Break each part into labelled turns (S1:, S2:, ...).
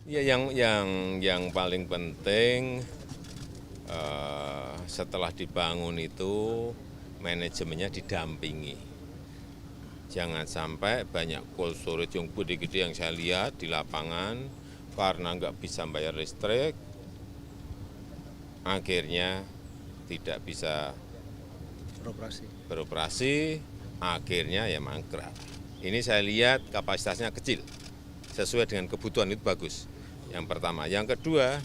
S1: Ya, yang paling penting setelah dibangun itu manajemennya didampingi. Jangan sampai banyak cold storage yang gede-gede yang saya lihat di lapangan karena nggak bisa bayar listrik, akhirnya tidak bisa beroperasi, akhirnya ya mangkrak. Ini saya lihat kapasitasnya kecil, sesuai dengan kebutuhan itu bagus. Yang pertama. Yang kedua,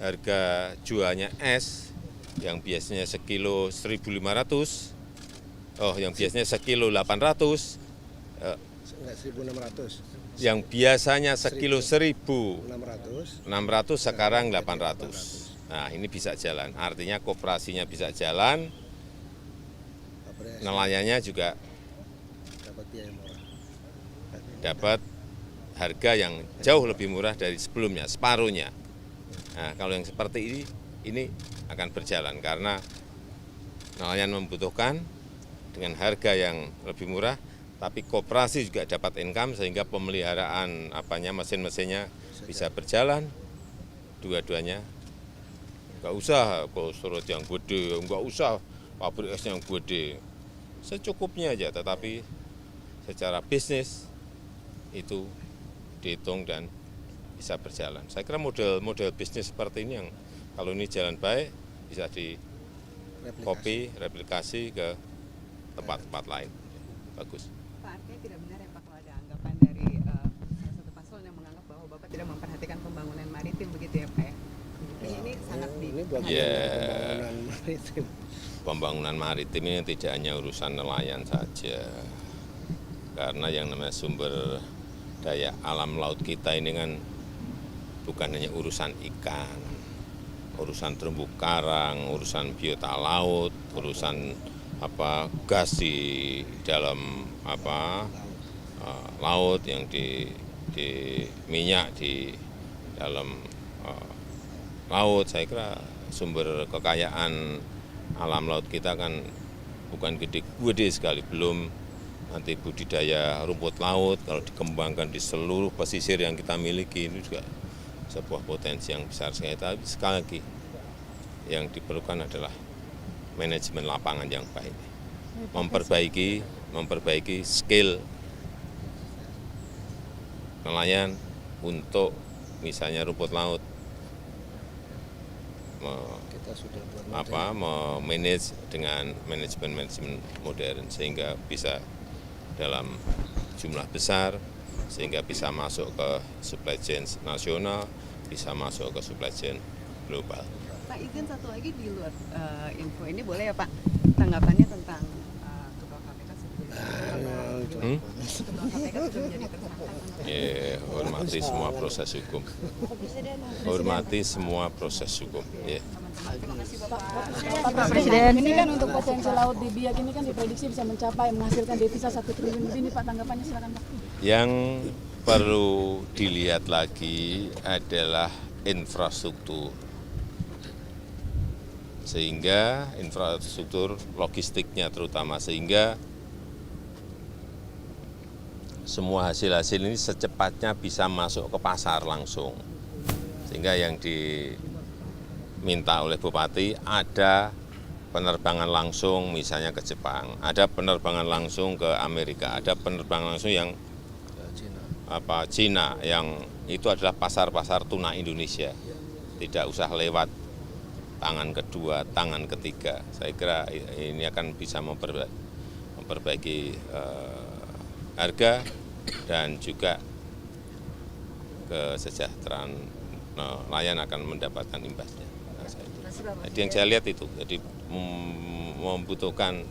S1: harga jualnya es yang biasanya sekilo 1.500, yang biasanya sekilo 800,
S2: 1.600.
S1: yang biasanya sekilo 1.600 sekarang 800. Nah, ini bisa jalan. Artinya koperasinya bisa jalan, nelayannya juga
S2: Dapat biaya murah.
S1: dapat harga yang jauh lebih murah dari sebelumnya, separuhnya. Nah, kalau yang seperti ini akan berjalan karena nelayan membutuhkan dengan harga yang lebih murah, tapi koperasi juga dapat income sehingga pemeliharaan mesin-mesinnya bisa berjalan. Dua-duanya nggak usah cold storage yang gede, nggak usah pabrik es yang gede, secukupnya aja. Tetapi secara bisnis itu dihitung dan bisa berjalan. Saya kira model bisnis seperti ini yang kalau ini jalan baik bisa replikasi ke tempat-tempat lain. Bagus.
S3: Pak, artinya tidak benar ya Pak kalau ada anggapan dari salah satu paslon yang menganggap bahwa Bapak tidak memperhatikan pembangunan maritim begitu ya Pak ya? Ini sangat
S2: Pembangunan maritim.
S1: Pembangunan maritim ini tidak hanya urusan nelayan saja. Karena yang namanya sumber daya alam laut kita ini kan bukan hanya urusan ikan, urusan terumbu karang, urusan biota laut, urusan gas di dalam laut yang di minyak di dalam laut. Saya kira sumber kekayaan alam laut kita kan bukan gede sekali, belum nanti budidaya rumput laut kalau dikembangkan di seluruh pesisir yang kita miliki ini juga sebuah potensi yang besar sekali. Tapi sekali lagi yang diperlukan adalah manajemen lapangan yang baik, memperbaiki skill nelayan untuk misalnya rumput laut,
S2: Kita sudah
S1: memanage dengan manajemen modern sehingga bisa dalam jumlah besar, sehingga bisa masuk ke supply chain nasional, bisa masuk ke supply chain global.
S3: Pak, izin satu lagi di luar info ini boleh ya Pak, tanggapannya tentang Ketua KPK sebelumnya. Ketua KPK sudah menjadi tersangka.
S1: Hormati semua proses hukum. Hormati semua proses hukum.
S4: Pak Presiden, ini kan untuk potensi laut di Biak ini kan diprediksi bisa menghasilkan devisa 1 triliun lebih. Ini Pak, tanggapannya silakan Pak.
S1: Yang perlu dilihat lagi adalah infrastruktur. Sehingga infrastruktur logistiknya terutama, sehingga semua hasil-hasil ini secepatnya bisa masuk ke pasar langsung. Sehingga yang diminta oleh Bupati ada penerbangan langsung misalnya ke Jepang, ada penerbangan langsung ke Amerika, ada penerbangan langsung yang Cina, yang itu adalah pasar-pasar tuna Indonesia. Tidak usah lewat tangan kedua, tangan ketiga. Saya kira ini akan bisa memperbaiki harga dan juga kesejahteraan nelayan akan mendapatkan imbasnya. Jadi yang saya lihat itu, jadi membutuhkan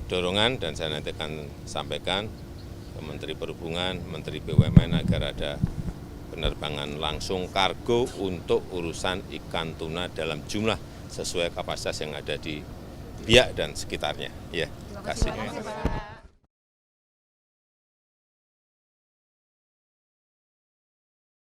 S1: dorongan dan saya nanti akan sampaikan ke Menteri Perhubungan, Menteri BUMN agar ada penerbangan langsung kargo untuk urusan ikan tuna dalam jumlah sesuai kapasitas yang ada di Biak dan sekitarnya. Ya, terima kasih.